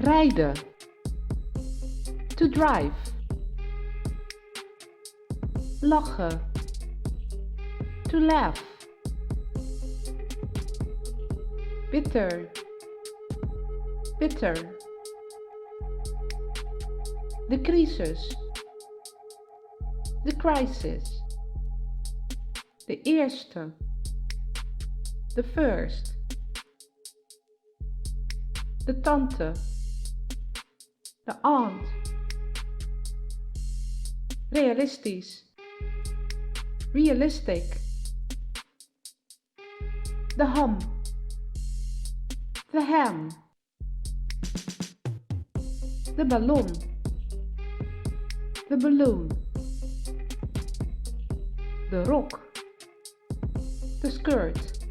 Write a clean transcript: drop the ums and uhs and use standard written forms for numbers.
rijden. To drive. Lachen. To laugh. Bitter. Bitter. De crisis. De crisis. De eerste. The first. De tante. De aunt. Realistisch. Realistic. De ham. The ham. De ballon. The balloon. De rok. The skirt.